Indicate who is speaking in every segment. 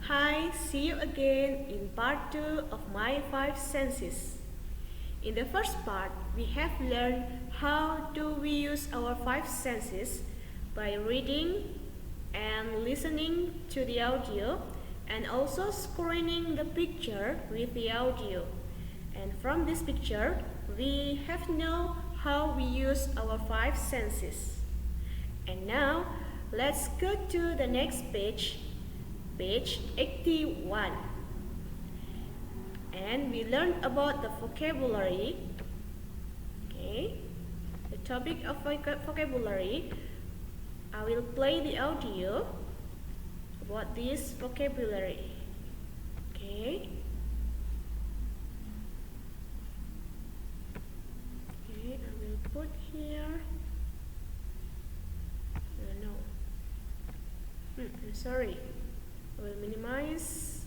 Speaker 1: Hi, see you again in part 2 of my 5 senses. In the first part, we have learned how do we use our 5 senses by reading and listening to the audio and also screening the picture with the audio. And from this picture, we have know how we use our 5 senses. And now, let's go to the next page. Page 81, and we learn about the vocabulary. Okay, the topic of vocabulary. I will play the audio about this vocabulary. Okay. Okay, I will put here. No. I'm sorry. I will minimize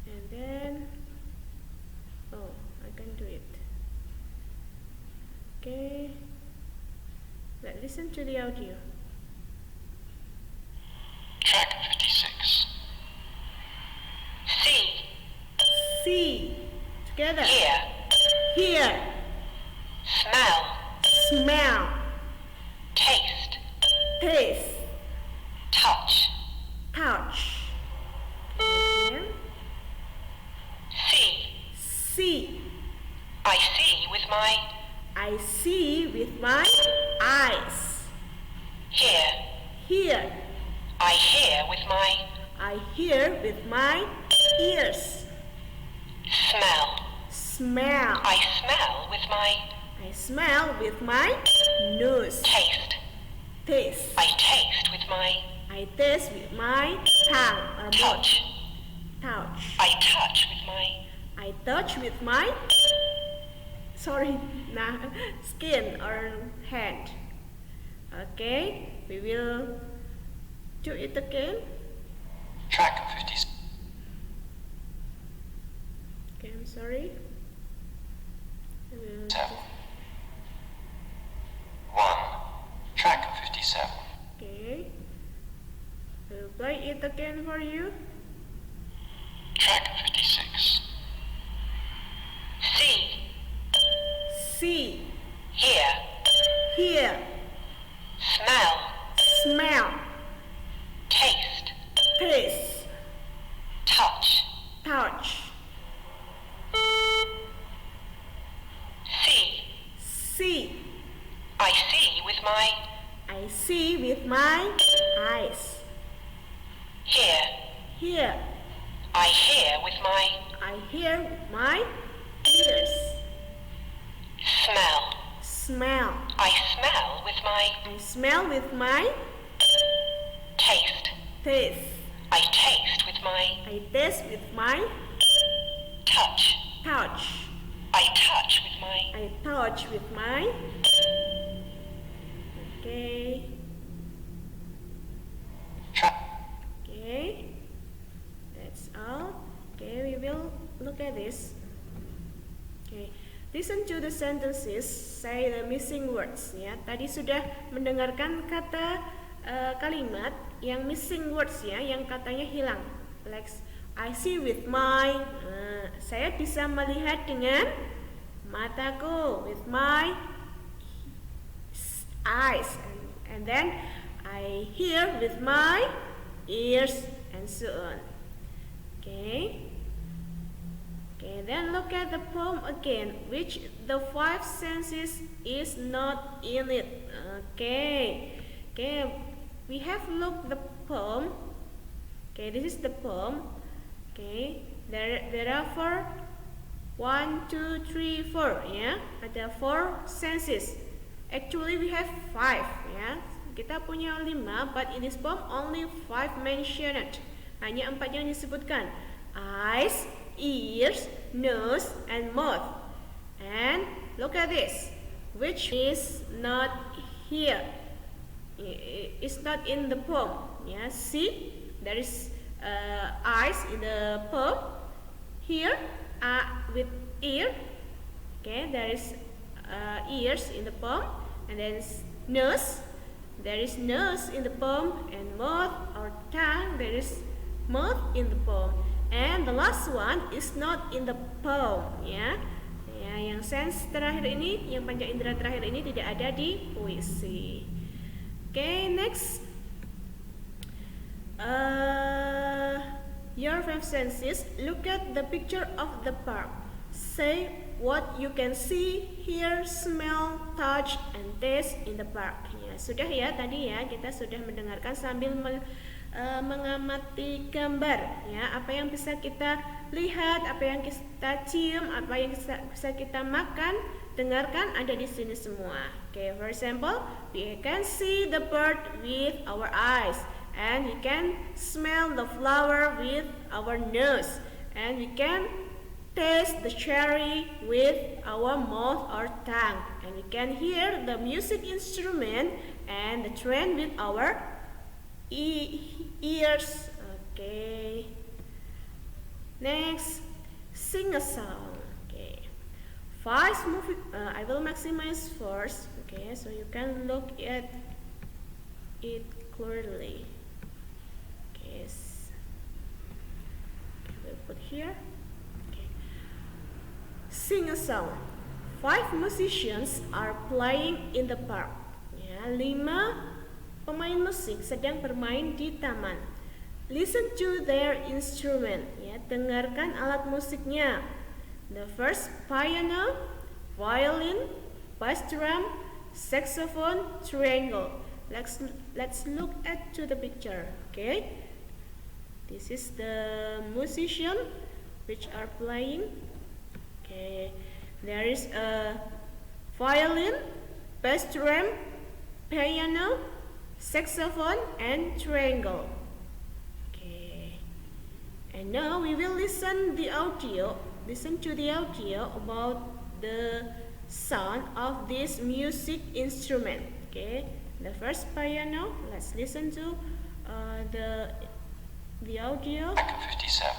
Speaker 1: and then I can do it. Okay, let's listen to the audio.
Speaker 2: Track 56.
Speaker 1: See together.
Speaker 2: Hear.
Speaker 1: Smell. Taste.
Speaker 2: Touch.
Speaker 1: Again. See.
Speaker 2: I see with my
Speaker 1: eyes. Hear.
Speaker 2: I hear with my
Speaker 1: ears. Smell.
Speaker 2: I smell with my
Speaker 1: nose.
Speaker 2: taste.
Speaker 1: I
Speaker 2: I taste with my
Speaker 1: tongue or
Speaker 2: touch.
Speaker 1: Touch.
Speaker 2: I touch with my
Speaker 1: skin or hand. Okay, we will do it again.
Speaker 2: Track 56.
Speaker 1: Okay, I'm sorry. I will
Speaker 2: 1. Track 57.
Speaker 1: Okay, I will play it again for you.
Speaker 2: Track 56.
Speaker 1: See.
Speaker 2: Hear.
Speaker 1: Smell.
Speaker 2: Taste.
Speaker 1: Touch. See.
Speaker 2: I see with my
Speaker 1: eyes.
Speaker 2: Hear.
Speaker 1: I
Speaker 2: I hear with
Speaker 1: my ears. Smell.
Speaker 2: I smell with my
Speaker 1: Taste.
Speaker 2: I taste with my touch. I touch with my
Speaker 1: Okay.
Speaker 2: track.
Speaker 1: Okay. That's all. Okay, we will look at this. Okay. Listen to the sentences, say the missing words ya. Tadi sudah mendengarkan kata kalimat yang missing words ya, yang katanya hilang. Like I see with my saya bisa melihat dengan mataku, with my eyes, and then I hear with my ears, and so on. Okay. Okay, then look at the poem again, which the 5 senses is not in it. Okay, we have looked the poem. Okay, this is the poem. Okay, there are 1, 2, 3, 4. Ya, ada 4 senses. Actually, we have 5. Ya, kita punya 5, but in this poem only 5 mentioned. Hanya 4 yang disebutkan. Eyes, ears, nose, and mouth. And look at this, which is not here. It's not in the poem. Yeah, see, there is eyes in the poem. Here, with ear. Okay, there is ears in the poem, and then nose. There is nose in the poem, and mouth or tongue. There is mouth in the poem. And the last one is not in the poem, ya. Ya, yang sense terakhir ini, yang panca indera terakhir ini tidak ada di puisi. Okay, next. Your five senses. Look at the picture of the park. Say what you can see, hear, smell, touch, and taste in the park. Ya, sudah ya tadi ya, kita sudah mendengarkan sambil mengamati gambar ya, apa yang bisa kita lihat, apa yang kita cium, apa yang bisa kita makan, dengarkan ada di sini semua. Okay, for example, we can see the bird with our eyes, and we can smell the flower with our nose, and we can taste the cherry with our mouth or tongue, and we can hear the music instrument and the train with our ears. Okay. Next, sing a song. Okay. I will maximize first. Okay, so you can look at it clearly. Okay. We'll put here. Okay. Sing a song. 5 musicians are playing in the park. Ya, 5 pemain musik sedang bermain di taman. Listen to their instrument. Ya, dengarkan alat musiknya. The first, piano, violin, bass drum, saxophone, triangle. Let's look at to the picture. Okay, this is the musician which are playing. Okay, there is a violin, bass drum, piano, saxophone, and triangle. Okay, and now we will listen to the audio about the sound of this music instrument. Okay, the first piano. Let's listen to the audio.
Speaker 3: 57.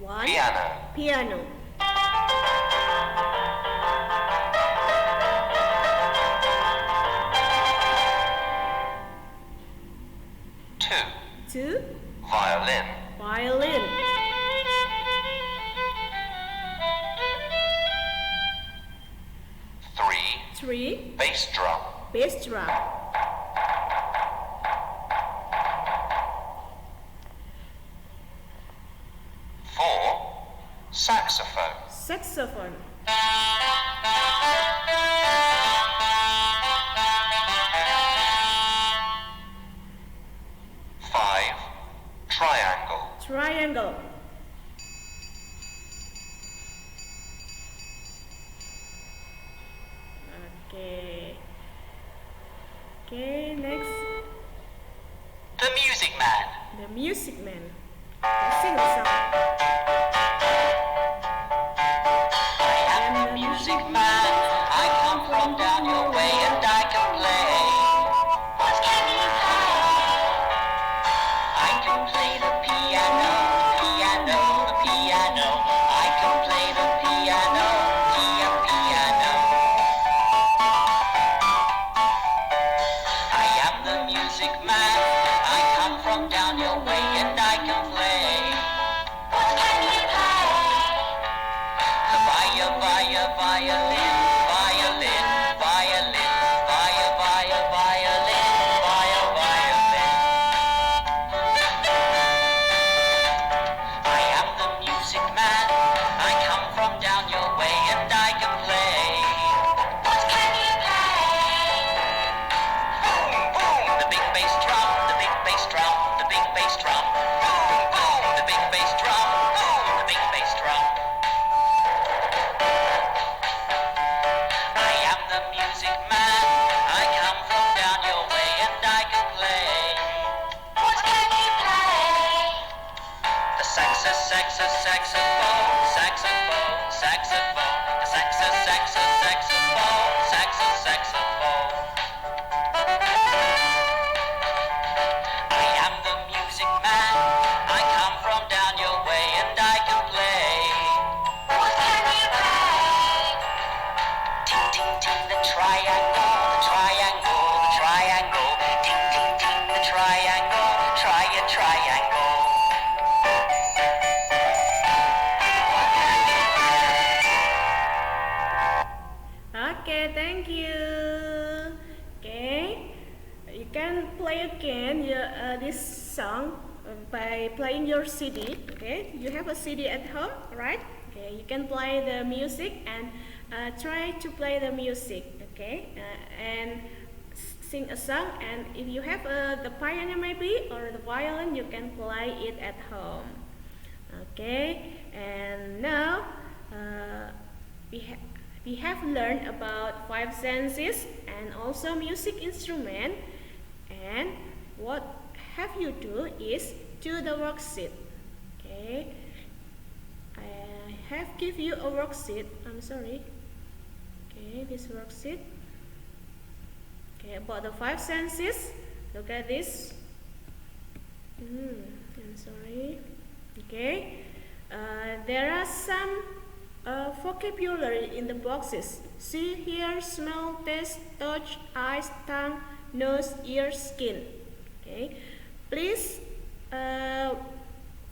Speaker 3: 1.
Speaker 1: Piano. 2.
Speaker 3: Violin.
Speaker 1: 3.
Speaker 3: Bass drum. 4. Saxophone. 5.
Speaker 1: Triangle. Okay, next.
Speaker 3: The Music Man.
Speaker 1: Let's sing a song.
Speaker 3: I am the music man. I come from down your way and I can play. What can you play? I can play the piano. I can play the piano. I am the music man. I come from down your way and I can play. What can you play? The violin. I am the music man. I come from down your way and I can play. What can you play? Boom, the big bass drum. The big bass drum. Boom, the big bass drum. The big bass drum. I am the music man. I come from down your way and I can play. What can you play? The saxophone. The saxophone. I am the music man. I come from down your way and I can play. What can you play? Ting ting ting the triangle. Ting ting ting the triangle.
Speaker 1: again this song by playing your CD. Okay, you have a CD at home, right? Okay, you can play the music and try to play the music. Okay, and sing a song. And if you have the piano maybe or the violin, you can play it at home. Okay, and now we have learned about 5 senses and also music instrument. And what have you do is do the worksheet. Okay, I have give you a worksheet. I'm sorry. Okay, this worksheet. Okay, about the 5 senses. Look at this. I'm sorry. Okay, there are some vocabulary in the boxes. See, hear, smell, taste, touch, eyes, tongue, nose, ear, skin. Okay, please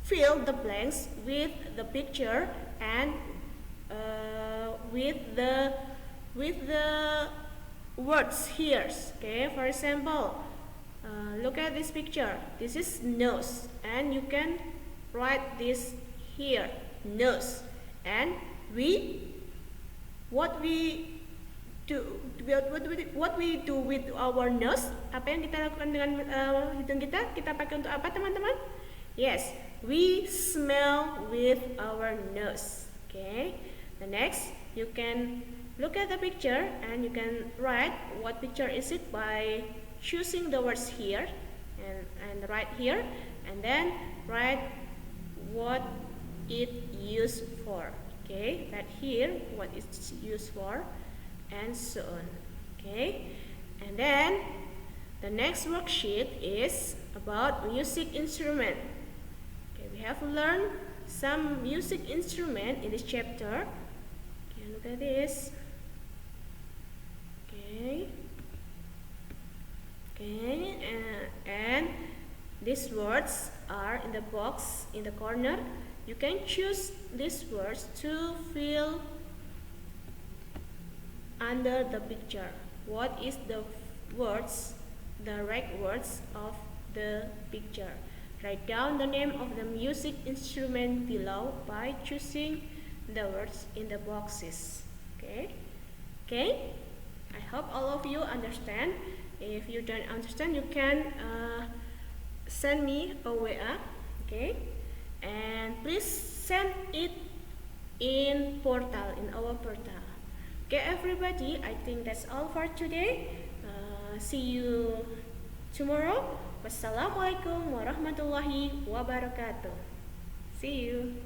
Speaker 1: fill the blanks with the picture and with the words here. Okay, for example, look at this picture. This is nose, and you can write this here, nose. And what we do with our nose? Apa yang kita lakukan dengan hidung kita? Kita pakai untuk apa, teman-teman? Yes, we smell with our nose. Okay. The next, you can look at the picture and you can write what picture is it by choosing the words here and write here, and then write what it used for. Okay, that here what it's used for, and so on. Okay, and then the next worksheet is about music instrument. Okay, we have learned some music instrument in this chapter. Okay, look at this. Okay, and these words are in the box in the corner. You can choose these words to fill under the picture. What is the words, the right words of the picture? Write down the name of the music instrument below by choosing the words in the boxes. Okay? Okay? I hope all of you understand. If you don't understand, you can send me a WA. Okay? And please send it in our portal. Okay, everybody, I think that's all for today. See you tomorrow. Wassalamualaikum warahmatullahi wabarakatuh. See you.